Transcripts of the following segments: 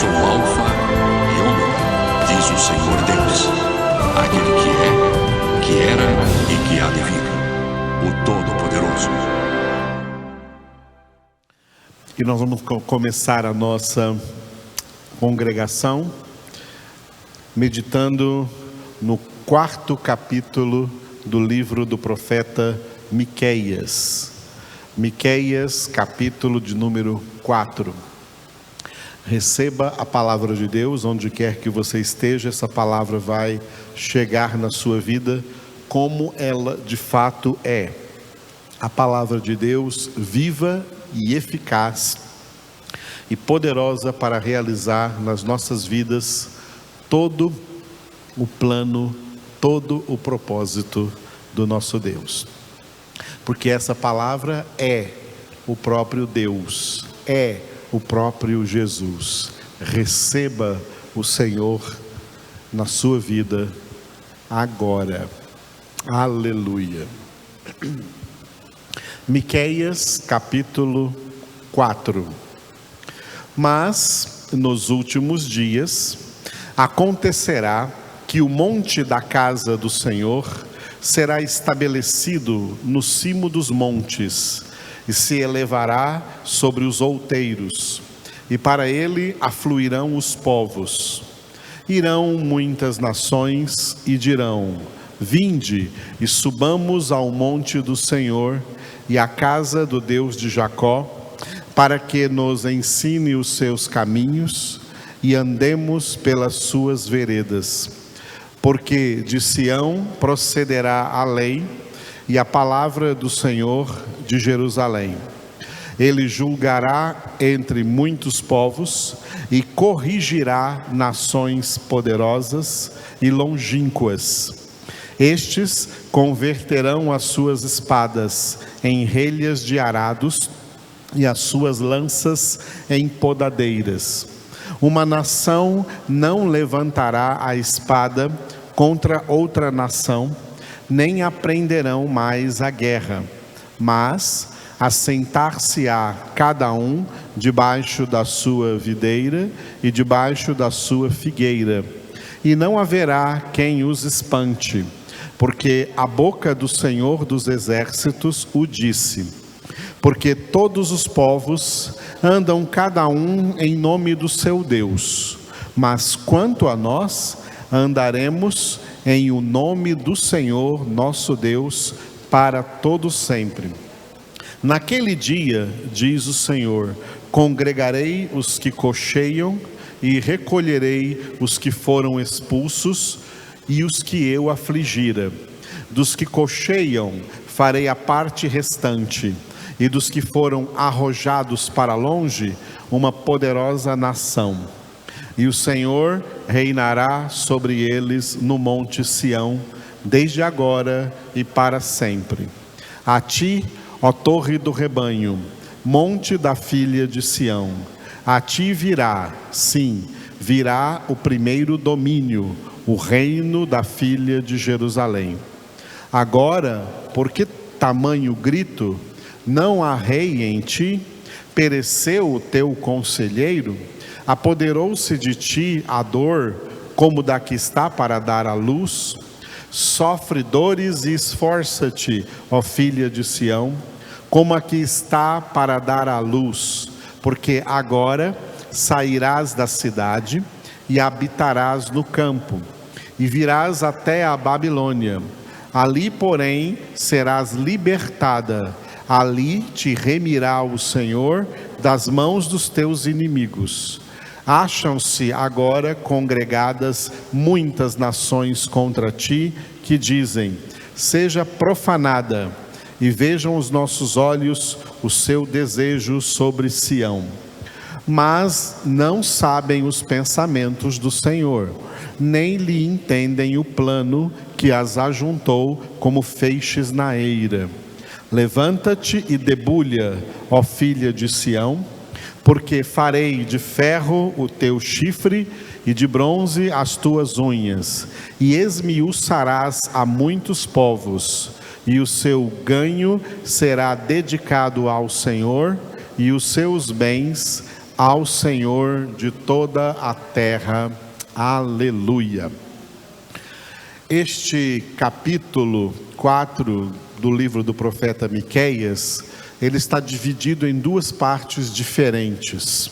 sou o Alfa e Ômega, diz o Senhor Deus, aquele que é, que era e que há de vir, o Todo-Poderoso. E nós vamos começar a nossa congregação meditando no 4º capítulo do livro do profeta Miqueias. Miqueias, capítulo de número 4. Receba a palavra de Deus, onde quer que você esteja, essa palavra vai chegar na sua vida como ela de fato é. A palavra de Deus viva e eficaz e poderosa para realizar nas nossas vidas todo o plano, todo o propósito do nosso Deus. Porque essa palavra é o próprio Deus, é o próprio Jesus. Receba o Senhor na sua vida agora. Aleluia. Miqueias, capítulo 4. Mas, nos últimos dias, acontecerá que o monte da casa do Senhor será estabelecido no cimo dos montes, e se elevará sobre os outeiros, e para ele afluirão os povos. Irão muitas nações e dirão: vinde e subamos ao monte do Senhor e à casa do Deus de Jacó, para que nos ensine os seus caminhos e andemos pelas suas veredas. Porque de Sião procederá a lei e a palavra do Senhor de Jerusalém. Ele julgará entre muitos povos e corrigirá nações poderosas e longínquas. Estes converterão as suas espadas em relhas de arados e as suas lanças em podadeiras. Uma nação não levantará a espada contra outra nação, nem aprenderão mais a guerra, mas assentar-se-á cada um debaixo da sua videira e debaixo da sua figueira, e não haverá quem os espante, porque a boca do Senhor dos Exércitos o disse. Porque todos os povos andam cada um em nome do seu Deus, mas quanto a nós, andaremos em o nome do Senhor nosso Deus para todo sempre. Naquele dia, diz o Senhor, congregarei os que cocheiam e recolherei os que foram expulsos e os que eu afligira. Dos que cocheiam farei a parte restante, e dos que foram arrojados para longe, uma poderosa nação. E o Senhor reinará sobre eles no monte Sião, desde agora e para sempre. A ti, ó torre do rebanho, monte da filha de Sião, a ti virá, sim, virá o primeiro domínio, o reino da filha de Jerusalém. Agora, por que tamanho grito? Não há rei em ti? Pereceu o teu conselheiro? Apoderou-se de ti a dor, como da que está para dar à luz? Sofre dores e esforça-te, ó filha de Sião, como a que está para dar à luz, porque agora sairás da cidade e habitarás no campo, e virás até a Babilônia. Ali, porém, serás libertada. Ali te remirá o Senhor das mãos dos teus inimigos. Acham-se agora congregadas muitas nações contra ti, que dizem: seja profanada, e vejam os nossos olhos o seu desejo sobre Sião. Mas não sabem os pensamentos do Senhor, nem lhe entendem o plano que as ajuntou como feixes na eira. Levanta-te e debulha, ó filha de Sião, porque farei de ferro o teu chifre e de bronze as tuas unhas, e esmiuçarás a muitos povos, e o seu ganho será dedicado ao Senhor, e os seus bens ao Senhor de toda a terra. Aleluia. Este capítulo 4 do livro do profeta Miqueias, ele está dividido em duas partes diferentes.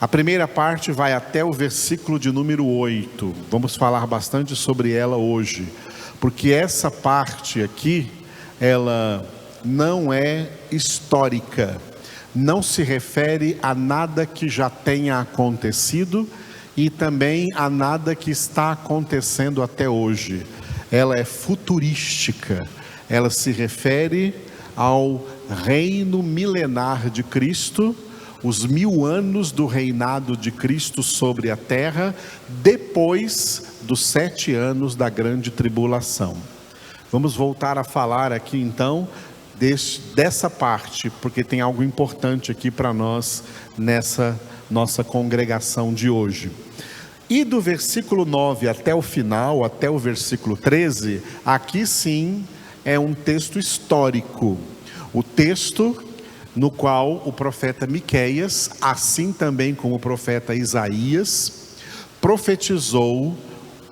A primeira parte vai até o versículo de número 8. Vamos falar bastante sobre ela hoje, porque essa parte aqui, ela não é histórica, não se refere a nada que já tenha acontecido e também a nada que está acontecendo até hoje. Ela é futurística, ela se refere ao reino milenar de Cristo, os 1000 anos do reinado de Cristo sobre a terra, depois dos 7 anos da grande tribulação. Vamos voltar a falar aqui então dessa parte, porque tem algo importante aqui para nós nessa nossa congregação de hoje. E do versículo 9 até o final, até o versículo 13, aqui sim é um texto histórico. O texto no qual o profeta Miqueias, assim também como o profeta Isaías, profetizou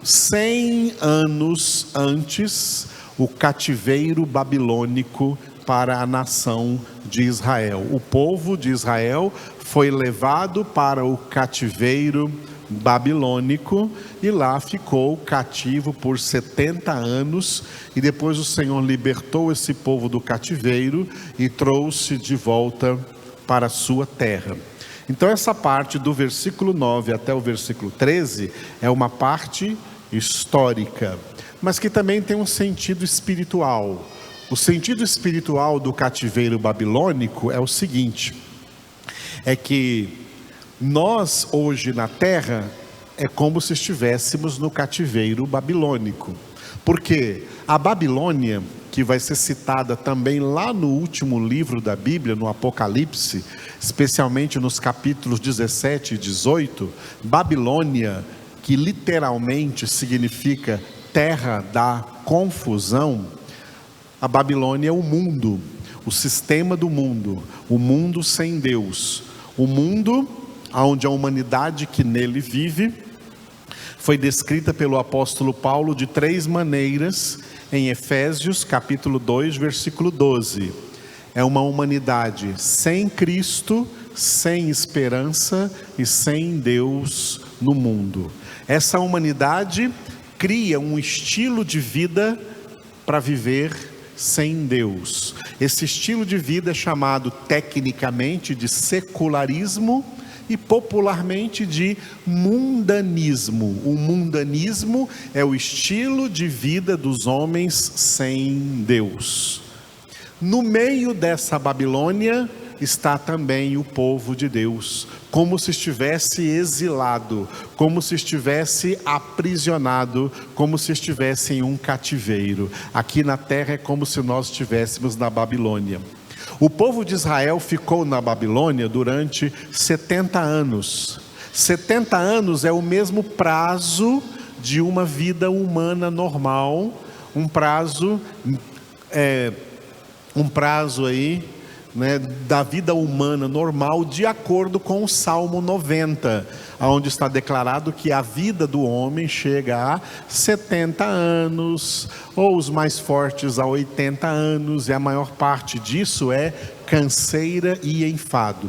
100 anos antes o cativeiro babilônico para a nação de Israel. O povo de Israel foi levado para o cativeiro babilônico e lá ficou cativo por 70 anos, e depois o Senhor libertou esse povo do cativeiro e trouxe de volta para a sua terra. Então essa parte do versículo 9 até o versículo 13 é uma parte histórica, mas que também tem um sentido espiritual. O sentido espiritual do cativeiro babilônico é o seguinte: é que nós hoje na terra é como se estivéssemos no cativeiro babilônico, porque a Babilônia, que vai ser citada também lá no último livro da Bíblia, no Apocalipse, especialmente nos capítulos 17 e 18, Babilônia, que literalmente significa terra da confusão, a Babilônia é o mundo, o sistema do mundo, o mundo sem Deus, o mundo onde a humanidade que nele vive foi descrita pelo apóstolo Paulo de 3 maneiras em Efésios capítulo 2, versículo 12. É uma humanidade sem Cristo, sem esperança e sem Deus no mundo. Essa humanidade cria um estilo de vida para viver sem Deus. Esse estilo de vida é chamado tecnicamente de secularismo e popularmente de mundanismo. O mundanismo é o estilo de vida dos homens sem Deus. No meio dessa Babilônia está também o povo de Deus, como se estivesse exilado, como se estivesse aprisionado, como se estivesse em um cativeiro. Aqui na terra é como se nós estivéssemos na Babilônia. O povo de Israel ficou na Babilônia durante 70 anos. 70 anos é o mesmo prazo de uma vida humana normal, um prazo aí, né, da vida humana normal, de acordo com o Salmo 90, onde está declarado que a vida do homem chega a 70 anos, ou os mais fortes a 80 anos, e a maior parte disso é canseira e enfado.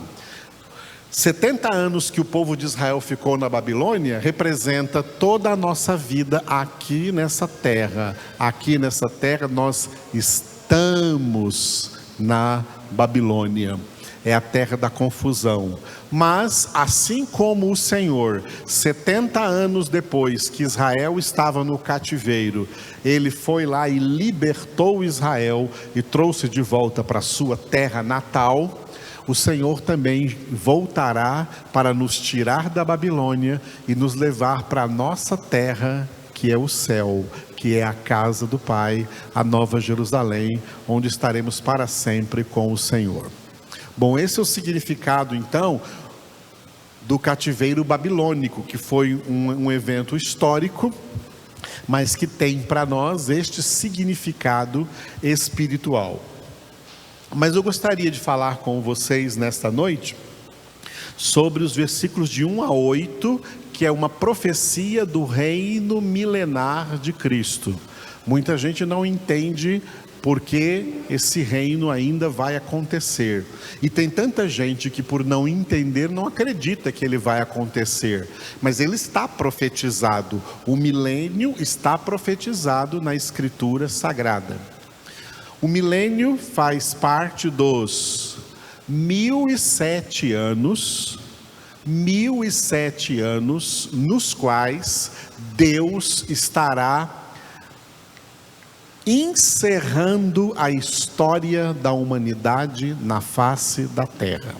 70 anos que o povo de Israel ficou na Babilônia representa toda a nossa vida aqui nessa terra. Aqui nessa terra nós estamos na Babilônia, é a terra da confusão. Mas assim como o Senhor, 70 anos depois que Israel estava no cativeiro, Ele foi lá e libertou Israel e trouxe de volta para a sua terra natal, o Senhor também voltará para nos tirar da Babilônia e nos levar para a nossa terra, que é o céu, que é a casa do Pai, a Nova Jerusalém, onde estaremos para sempre com o Senhor. Bom, esse é o significado então do cativeiro babilônico, que foi um evento histórico, mas que tem para nós este significado espiritual. Mas eu gostaria de falar com vocês nesta noite sobre os versículos de 1 a 8, que é uma profecia do reino milenar de Cristo. Muita gente não entende porque esse reino ainda vai acontecer. E tem tanta gente que, por não entender, não acredita que ele vai acontecer. Mas ele está profetizado. O milênio está profetizado na Escritura Sagrada. O milênio faz parte dos 1007 anos, 1007 anos nos quais Deus estará encerrando a história da humanidade na face da terra.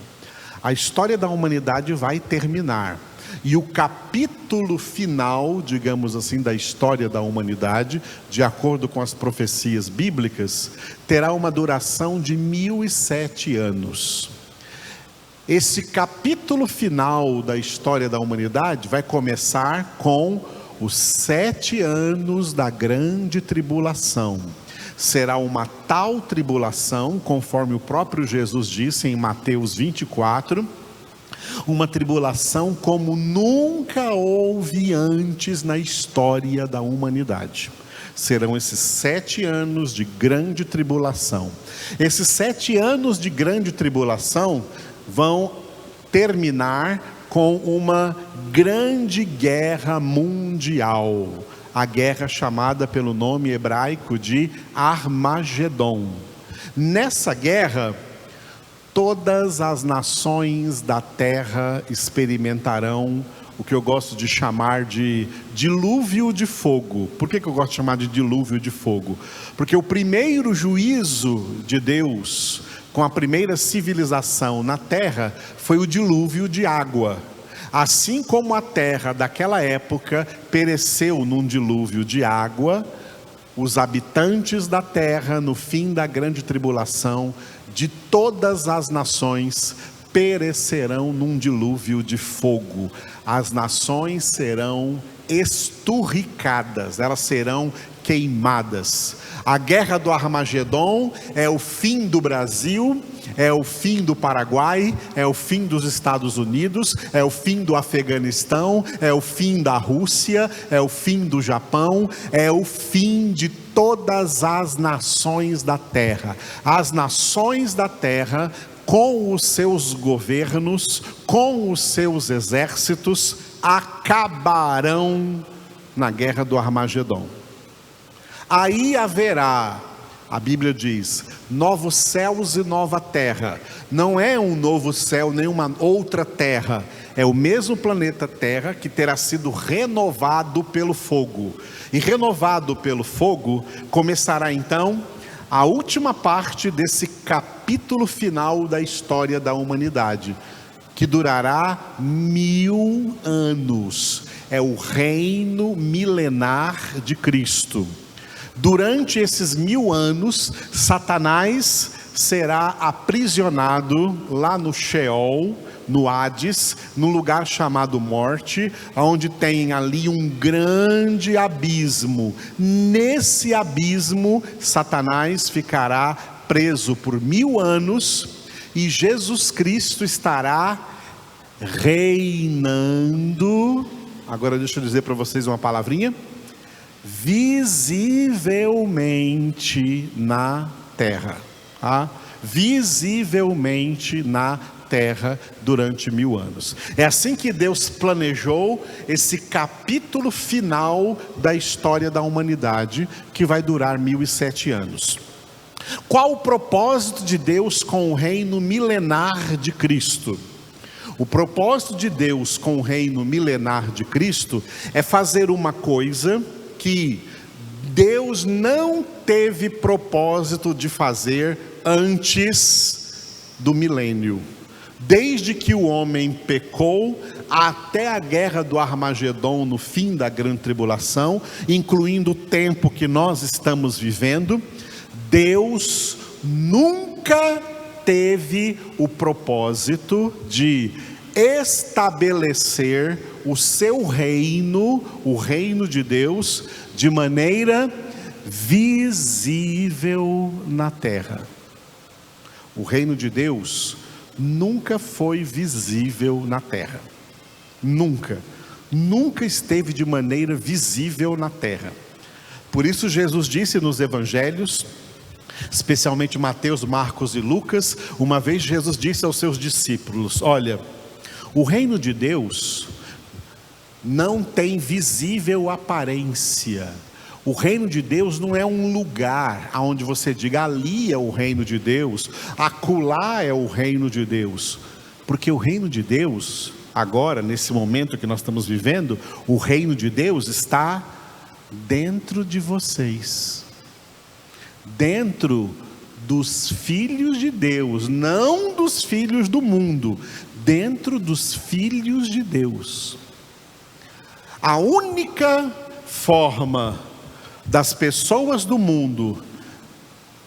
A história da humanidade vai terminar. E o capítulo final, digamos assim, da história da humanidade, de acordo com as profecias bíblicas, terá uma duração de 1007 anos. Esse capítulo final da história da humanidade vai começar com os 7 anos da grande tribulação. Será uma tal tribulação, conforme o próprio Jesus disse em Mateus 24, uma tribulação como nunca houve antes na história da humanidade. Serão esses 7 anos de grande tribulação. Esses 7 anos de grande tribulação vão terminar com uma grande guerra mundial, a guerra chamada pelo nome hebraico de Armagedon. Nessa guerra, todas as nações da terra experimentarão o que eu gosto de chamar de dilúvio de fogo. Por que eu gosto de chamar de dilúvio de fogo? Porque o primeiro juízo de Deus com a primeira civilização na terra foi o dilúvio de água. Assim como a terra daquela época pereceu num dilúvio de água, os habitantes da terra, no fim da grande tribulação, de todas as nações, perecerão num dilúvio de fogo. As nações serão esturricadas, elas serão queimadas. A guerra do Armagedon é o fim do Brasil, é o fim do Paraguai, é o fim dos Estados Unidos, é o fim do Afeganistão, é o fim da Rússia, é o fim do Japão, é o fim de todas as nações da terra. As nações da terra, com os seus governos, com os seus exércitos, acabarão na guerra do Armagedon. Aí haverá, a Bíblia diz, novos céus e nova terra. Não é um novo céu, nem uma outra terra. É o mesmo planeta Terra que terá sido renovado pelo fogo. E renovado pelo fogo, começará então a última parte desse capítulo final da história da humanidade, que durará 1000 anos. É o reino milenar de Cristo. Durante esses 1000 anos, Satanás será aprisionado lá no Sheol, no Hades, num lugar chamado morte, onde tem ali um grande abismo. Nesse abismo, Satanás ficará preso por 1000 anos e Jesus Cristo estará reinando. Agora deixa eu dizer para vocês uma palavrinha. Visivelmente na terra, visivelmente na terra durante 1000 anos. É assim que Deus planejou esse capítulo final da história da humanidade, que vai durar 1007 anos. Qual o propósito de Deus com o reino milenar de Cristo? O propósito de Deus com o reino milenar de Cristo é fazer uma coisa que Deus não teve propósito de fazer antes do milênio. Desde que o homem pecou até a guerra do Armagedon no fim da grande tribulação, incluindo o tempo que nós estamos vivendo, Deus nunca teve o propósito de estabelecer o seu reino, o reino de Deus, de maneira visível na terra. O reino de Deus nunca foi visível na terra. Nunca esteve de maneira visível na terra. Por isso Jesus disse nos evangelhos, especialmente Mateus, Marcos e Lucas, uma vez Jesus disse aos seus discípulos: olha, o reino de Deus não tem visível aparência. O reino de Deus não é um lugar onde você diga, ali é o reino de Deus, acolá é o reino de Deus. Porque o reino de Deus, agora, nesse momento que nós estamos vivendo, o reino de Deus está dentro de vocês. Dentro dos filhos de Deus, não dos filhos do mundo, dentro dos filhos de Deus. A única forma das pessoas do mundo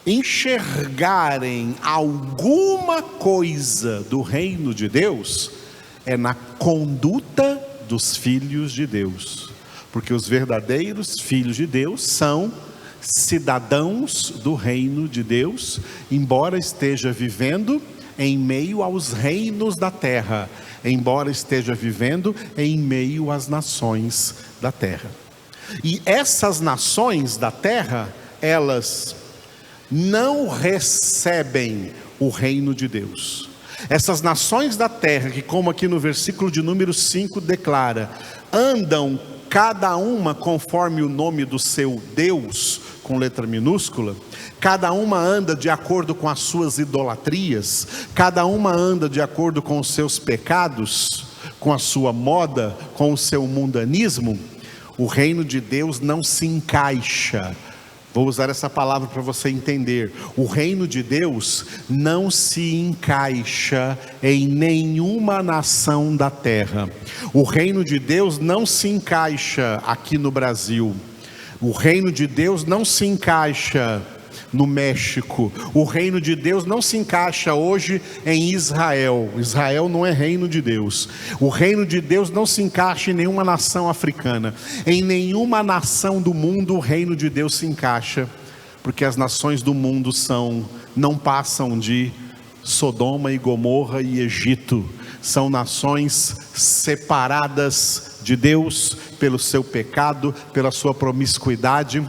enxergarem alguma coisa do reino de Deus é na conduta dos filhos de Deus, porque os verdadeiros filhos de Deus são cidadãos do reino de Deus, embora esteja vivendo em meio aos reinos da terra, embora esteja vivendo em meio às nações da terra. E essas nações da terra, elas não recebem o reino de Deus. Essas nações da terra, que como aqui no versículo de número 5 declara, andam cada uma conforme o nome do seu Deus, com letra minúscula, cada uma anda de acordo com as suas idolatrias, cada uma anda de acordo com os seus pecados, com a sua moda, com o seu mundanismo. O reino de Deus não se encaixa. Vou usar essa palavra para você entender. O reino de Deus não se encaixa em nenhuma nação da terra. O reino de Deus não se encaixa aqui no Brasil. O reino de Deus não se encaixa no México. O reino de Deus não se encaixa hoje em Israel. Israel não é reino de Deus. O reino de Deus não se encaixa em nenhuma nação africana. Em nenhuma nação do mundo o reino de Deus se encaixa, porque as nações do mundo não passam de Sodoma e Gomorra e Egito. São nações separadas de Deus pelo seu pecado, pela sua promiscuidade.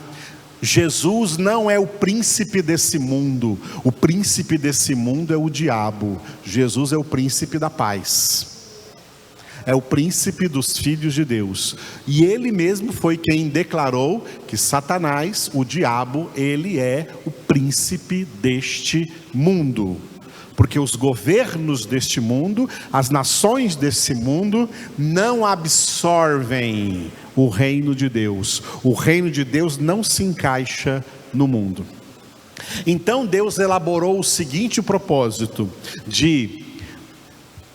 Jesus não é o príncipe desse mundo. O príncipe desse mundo é o diabo. Jesus é o príncipe da paz. É o príncipe dos filhos de Deus. E ele mesmo foi quem declarou que Satanás, o diabo, ele é o príncipe deste mundo. Porque os governos deste mundo, as nações desse mundo, não absorvem o reino de Deus. O reino de Deus não se encaixa no mundo. Então Deus elaborou o seguinte propósito: de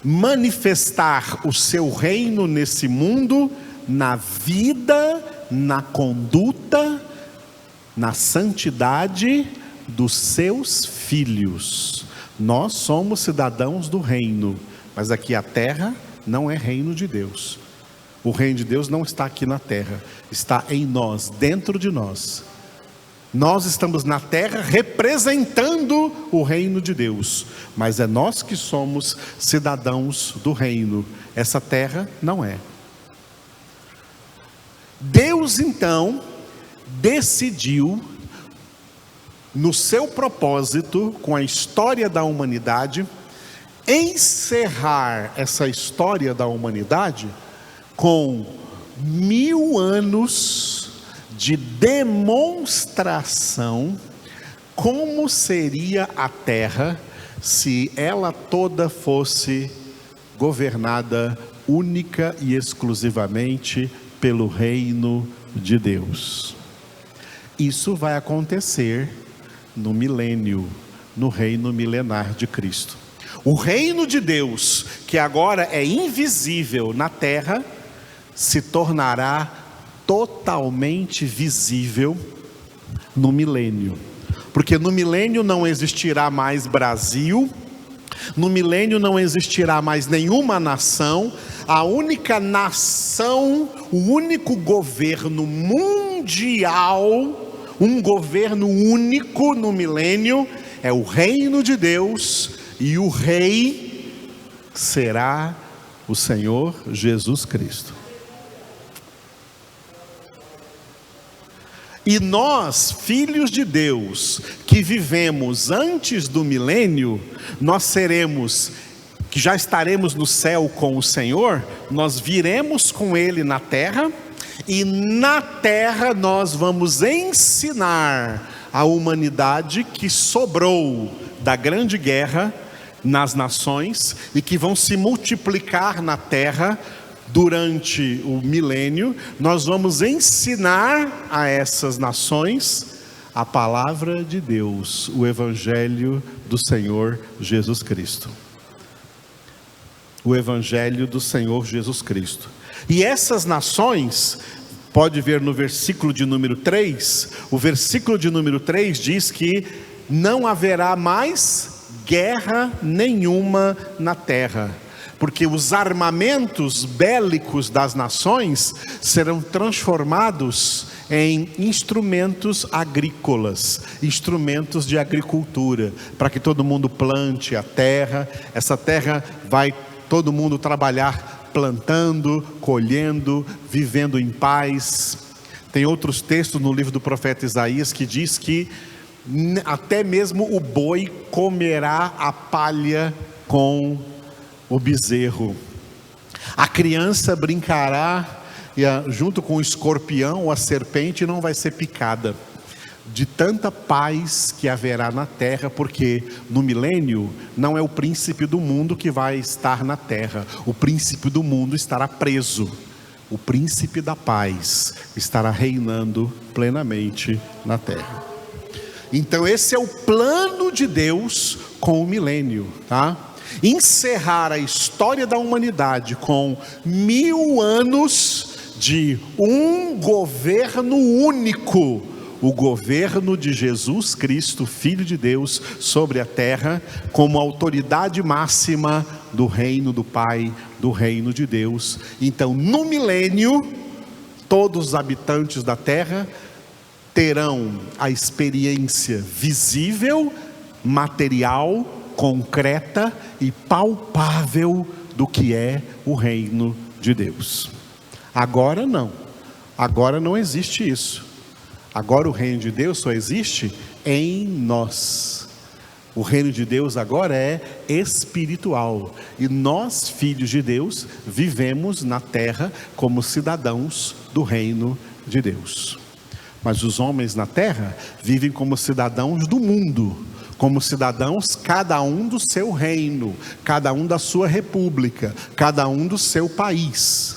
manifestar o seu reino nesse mundo, na vida, na conduta, na santidade dos seus filhos. Nós somos cidadãos do reino, mas aqui a terra não é reino de Deus. O reino de Deus não está aqui na terra, está em nós, dentro de nós. Nós estamos na terra representando o reino de Deus, mas é nós que somos cidadãos do reino. Essa terra não é. Deus então decidiu, no seu propósito, com a história da humanidade, encerrar essa história da humanidade com 1000 anos de demonstração como seria a terra se ela toda fosse governada única e exclusivamente pelo reino de Deus. Isso vai acontecer no milênio, no reino milenar de Cristo. O reino de Deus, que agora é invisível na terra, se tornará totalmente visível no milênio. Porque no milênio não existirá mais Brasil, no milênio não existirá mais nenhuma nação. A única nação, o único governo mundial, um governo único no milênio, é o reino de Deus, e o rei será o Senhor Jesus Cristo. E nós, filhos de Deus, que vivemos antes do milênio, nós seremos, que já estaremos no céu com o Senhor, nós viremos com Ele na terra, e na terra nós vamos ensinar a humanidade que sobrou da grande guerra nas nações, e que vão se multiplicar na terra durante o milênio. Nós vamos ensinar a essas nações a palavra de Deus, o Evangelho do Senhor Jesus Cristo. O Evangelho do Senhor Jesus Cristo. E essas nações, pode ver no versículo de número 3, o versículo de número 3 diz que não haverá mais guerra nenhuma na terra, porque os armamentos bélicos das nações serão transformados em instrumentos agrícolas, instrumentos de agricultura, para que todo mundo plante a terra. Essa terra vai todo mundo trabalhar plantando, colhendo, vivendo em paz. Tem outros textos no livro do profeta Isaías que diz que até mesmo o boi comerá a palha com o bezerro. A criança brincará junto com o escorpião ou a serpente, não vai ser picada. De tanta paz que haverá na terra, porque no milênio não é o príncipe do mundo que vai estar na terra. O príncipe do mundo estará preso. O príncipe da paz estará reinando plenamente na terra. Então esse é o plano de Deus com o milênio, tá? Encerrar a história da humanidade com 1000 anos de um governo único, o governo de Jesus Cristo, Filho de Deus, sobre a terra, como autoridade máxima do reino do Pai, do reino de Deus. Então, no milênio, todos os habitantes da terra terão a experiência visível, material, concreta e palpável do que é o reino de Deus. Agora não. Agora não existe isso. Agora o reino de Deus só existe em nós. O reino de Deus agora é espiritual. E nós, filhos de Deus, vivemos na terra como cidadãos do reino de Deus. Mas os homens na terra vivem como cidadãos do mundo, como cidadãos cada um do seu reino, cada um da sua república, cada um do seu país.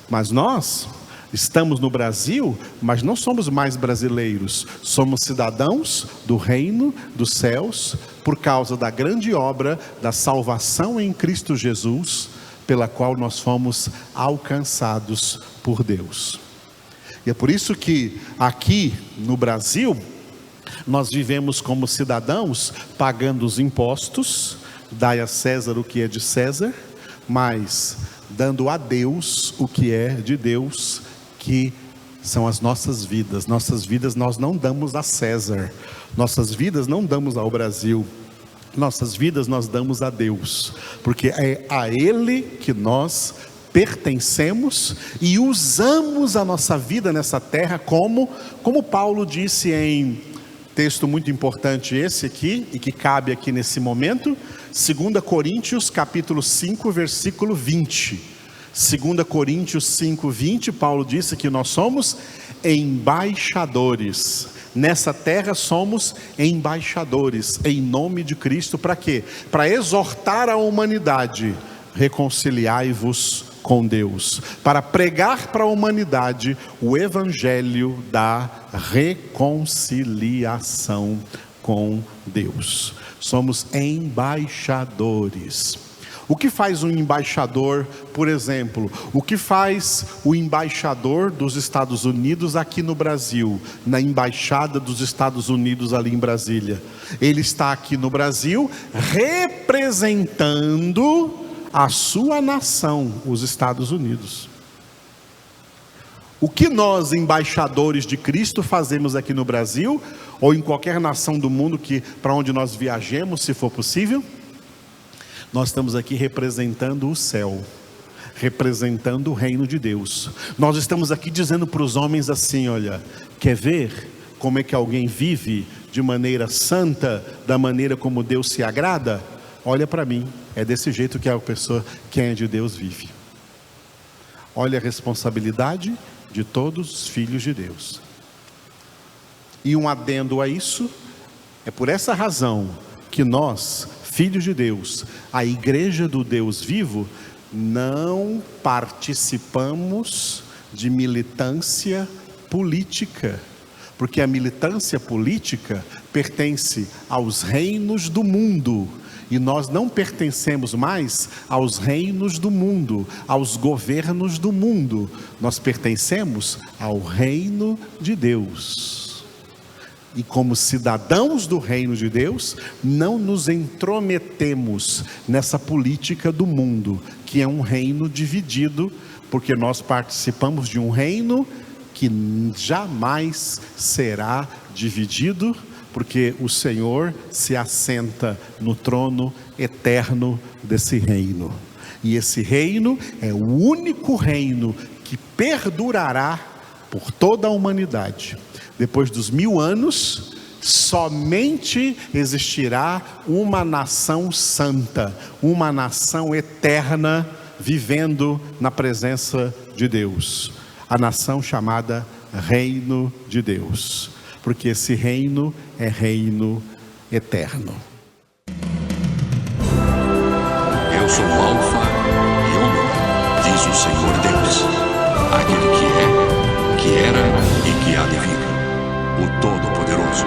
Mas nós estamos no Brasil, mas não somos mais brasileiros, somos cidadãos do reino dos céus, por causa da grande obra da salvação em Cristo Jesus, pela qual nós fomos alcançados por Deus. E é por isso que aqui no Brasil, nós vivemos como cidadãos, pagando os impostos, dai a César o que é de César, mas dando a Deus o que é de Deus, que são as nossas vidas. Nossas vidas nós não damos a César, nossas vidas não damos ao Brasil, nossas vidas nós damos a Deus, porque é a Ele que nós pertencemos e usamos a nossa vida nessa terra como Paulo disse em texto muito importante esse aqui, e que cabe aqui nesse momento, 2 Coríntios capítulo 5, versículo 20. 2 Coríntios 5, 20, Paulo disse que nós somos embaixadores. Nessa terra somos embaixadores, em nome de Cristo, para quê? Para exortar a humanidade, reconciliai-vos com Deus, para pregar para a humanidade o evangelho da reconciliação com Deus. Somos embaixadores. O que faz um embaixador, por exemplo? O que faz o embaixador dos Estados Unidos aqui no Brasil, na embaixada dos Estados Unidos ali em Brasília? Ele está aqui no Brasil representando a sua nação, os Estados Unidos. O que nós, embaixadores de Cristo, fazemos aqui no Brasil, ou em qualquer nação do mundo para onde nós viajemos, se for possível? Nós estamos aqui representando o céu, representando o reino de Deus. Nós estamos aqui dizendo para os homens assim: olha, quer ver como é que alguém vive de maneira santa, da maneira como Deus se agrada? Olha para mim, é desse jeito que a pessoa, quem é de Deus, vive. Olha a responsabilidade de todos os filhos de Deus. E um adendo a isso, é por essa razão que nós, filhos de Deus, a igreja do Deus vivo, não participamos de militância política, porque a militância política pertence aos reinos do mundo, e nós não pertencemos mais aos reinos do mundo, aos governos do mundo. Nós pertencemos ao reino de Deus. E como cidadãos do reino de Deus, não nos intrometemos nessa política do mundo, que é um reino dividido, porque nós participamos de um reino que jamais será dividido, porque o Senhor se assenta no trono eterno desse reino. E esse reino é o único reino que perdurará por toda a humanidade. Depois dos 1000 anos, somente existirá uma nação santa, uma nação eterna, vivendo na presença de Deus. A nação chamada Reino de Deus, porque esse reino é reino eterno. Eu sou o Alfa e Ômega, diz o Senhor Deus, aquele que é, que era e que há de vir, o Todo-Poderoso.